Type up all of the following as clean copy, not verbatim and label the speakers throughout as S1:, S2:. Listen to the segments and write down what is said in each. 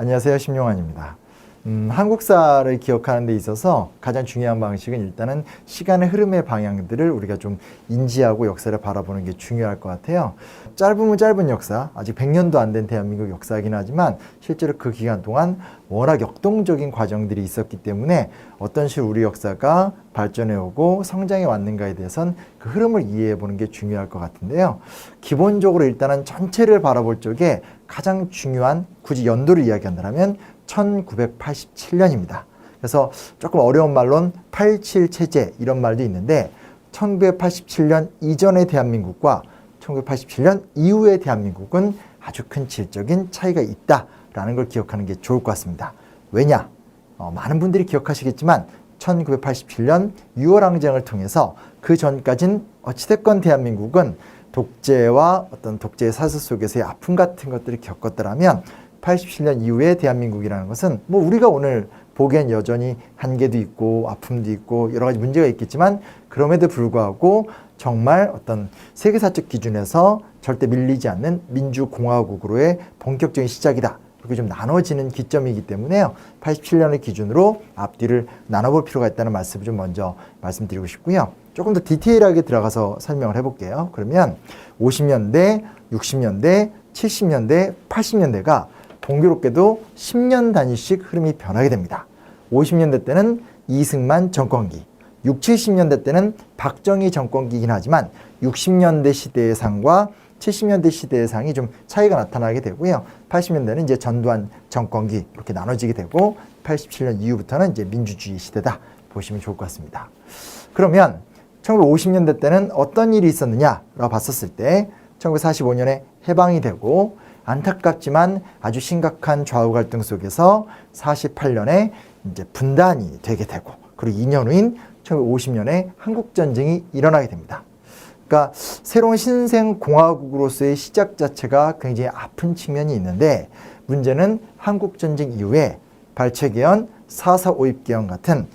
S1: 안녕하세요. 심용환입니다. 한국사를 기억하는 데 있어서 가장 중요한 방식은 일단은 시간의 흐름의 방향들을 우리가 좀 인지하고 역사를 바라보는 게 중요할 것 같아요. 짧으면 짧은 역사, 아직 100년도 안 된 대한민국 역사이긴 하지만 실제로 그 기간 동안 워낙 역동적인 과정들이 있었기 때문에 어떤 식으로 우리 역사가 발전해 오고 성장해 왔는가에 대해서는 그 흐름을 이해해 보는 게 중요할 것 같은데요. 기본적으로 일단은 전체를 바라볼 적에 가장 중요한, 굳이 연도를 이야기한다면 1987년입니다. 그래서 조금 어려운 말로는 87체제 이런 말도 있는데 1987년 이전의 대한민국과 1987년 이후의 대한민국은 아주 큰 질적인 차이가 있다라는 걸 기억하는 게 좋을 것 같습니다. 왜냐? 많은 분들이 기억하시겠지만 1987년 6월 항쟁을 통해서 그 전까진 어찌됐건 대한민국은 독재와 어떤 독재의 사슬 속에서의 아픔 같은 것들을 겪었더라면 87년 이후의 대한민국이라는 것은 뭐 우리가 오늘 보기엔 여전히 한계도 있고 아픔도 있고 여러 가지 문제가 있겠지만 그럼에도 불구하고 정말 어떤 세계사적 기준에서 절대 밀리지 않는 민주공화국으로의 본격적인 시작이다. 그렇게 좀 나눠지는 기점이기 때문에요. 87년을 기준으로 앞뒤를 나눠볼 필요가 있다는 말씀을 좀 먼저 말씀드리고 싶고요. 조금 더 디테일하게 들어가서 설명을 해볼게요. 그러면 50년대, 60년대, 70년대, 80년대가 공교롭게도 10년 단위씩 흐름이 변하게 됩니다. 50년대 때는 이승만 정권기, 60, 70년대 때는 박정희 정권기이긴 하지만 60년대 시대의 상과 70년대 시대의 상이 좀 차이가 나타나게 되고요. 80년대는 이제 전두환 정권기 이렇게 나눠지게 되고 87년 이후부터는 이제 민주주의 시대다 보시면 좋을 것 같습니다. 그러면 1950년대 때는 어떤 일이 있었느냐라고 봤었을 때 1945년에 해방이 되고 안타깝지만 아주 심각한 좌우 갈등 속에서 48년에 이제 분단이 되게 되고 그리고 2년 후인 1950년에 한국전쟁이 일어나게 됩니다. 그러니까 새로운 신생 공화국으로서의 시작 자체가 굉장히 아픈 측면이 있는데 문제는 한국전쟁 이후에 발췌개헌, 4.4 오입개헌 같은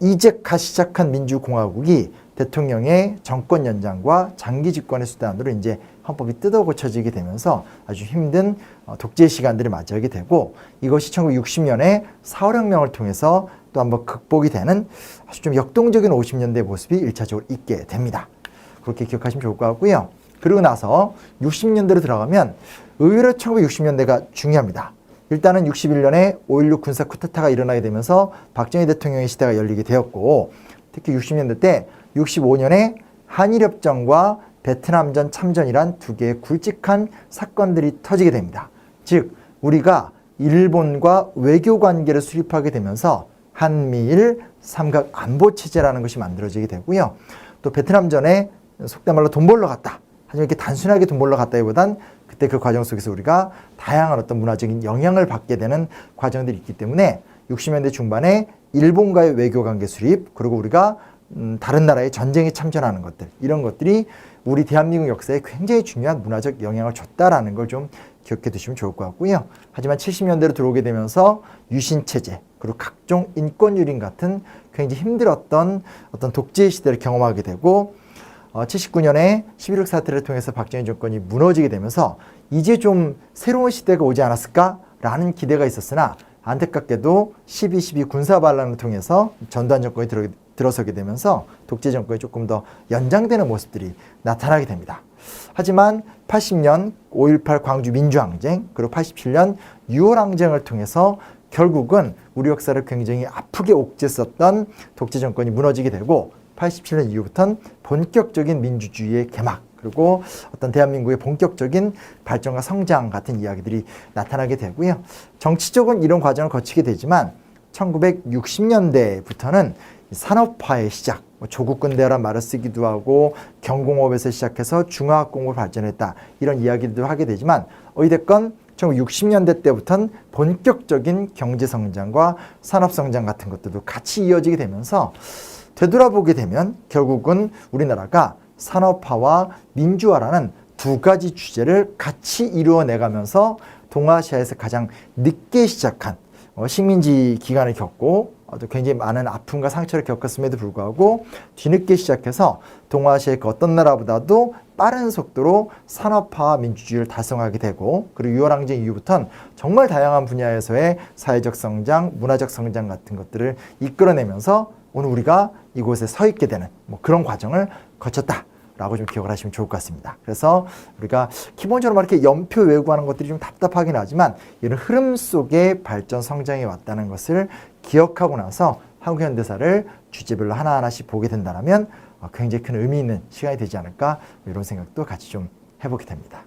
S1: 이제 갓 시작한 민주공화국이 대통령의 정권 연장과 장기 집권의 수단으로 이제 헌법이 뜯어 고쳐지게 되면서 아주 힘든 독재 시간들을 맞이하게 되고 이것이 1960년에 4.5혁명을 통해서 또 한번 극복이 되는 아주 좀 역동적인 50년대 모습이 1차적으로 있게 됩니다. 그렇게 기억하시면 좋을 것 같고요. 그리고 나서 60년대로 들어가면 의외로 1960년대가 중요합니다. 일단은 61년에 5.16 군사 쿠데타가 일어나게 되면서 박정희 대통령의 시대가 열리게 되었고 특히 60년대 때 65년에 한일협정과 베트남전 참전이란 두 개의 굵직한 사건들이 터지게 됩니다. 즉 우리가 일본과 외교 관계를 수립하게 되면서 한미일 삼각 안보 체제라는 것이 만들어지게 되고요. 또 베트남전에 속된 말로 돈 벌러 갔다. 하지만 이렇게 단순하게 돈 벌러 갔다기보단 그때 그 과정 속에서 우리가 다양한 어떤 문화적인 영향을 받게 되는 과정들이 있기 때문에 60년대 중반에 일본과의 외교관계 수립 그리고 우리가 다른 나라의 전쟁에 참전하는 것들 이런 것들이 우리 대한민국 역사에 굉장히 중요한 문화적 영향을 줬다라는 걸 좀 기억해 두시면 좋을 것 같고요. 하지만 70년대로 들어오게 되면서 유신체제 그리고 각종 인권유린 같은 굉장히 힘들었던 어떤 독재 시대를 경험하게 되고 79년에 11.6 사태를 통해서 박정희 정권이 무너지게 되면서 이제 좀 새로운 시대가 오지 않았을까라는 기대가 있었으나 안타깝게도 12.12 군사반란을 통해서 전두환 정권이 들어서게 되면서 독재 정권이 조금 더 연장되는 모습들이 나타나게 됩니다. 하지만 80년 5.18 광주 민주항쟁 그리고 87년 6월 항쟁을 통해서 결국은 우리 역사를 굉장히 아프게 옥죄었던 독재 정권이 무너지게 되고 87년 이후부터는 본격적인 민주주의의 개막 그리고 어떤 대한민국의 본격적인 발전과 성장 같은 이야기들이 나타나게 되고요. 정치적으로는 이런 과정을 거치게 되지만 1960년대부터는 산업화의 시작, 조국 근대화란 말을 쓰기도 하고 경공업에서 시작해서 중화학공업으로 발전했다 이런 이야기들도 하게 되지만 어찌됐건 1960년대 때부터는 본격적인 경제성장과 산업성장 같은 것들도 같이 이어지게 되면서 되돌아보게 되면 결국은 우리나라가 산업화와 민주화라는 두 가지 주제를 같이 이루어내가면서 동아시아에서 가장 늦게 시작한 식민지 기간을 겪고 또 굉장히 많은 아픔과 상처를 겪었음에도 불구하고 뒤늦게 시작해서 동아시아의 그 어떤 나라보다도 빠른 속도로 산업화와 민주주의를 달성하게 되고 그리고 6월 항쟁 이후부터는 정말 다양한 분야에서의 사회적 성장, 문화적 성장 같은 것들을 이끌어내면서 오늘 우리가 이곳에 서 있게 되는 그런 과정을 거쳤다. 라고 좀 기억을 하시면 좋을 것 같습니다. 그래서 우리가 기본적으로 이렇게 연표 외우고하는 것들이 좀 답답하긴 하지만 이런 흐름 속에 발전 성장해 왔다는 것을 기억하고 나서 한국 현대사를 주제별로 하나하나씩 보게 된다면 굉장히 큰 의미 있는 시간이 되지 않을까 이런 생각도 같이 좀 해보게 됩니다.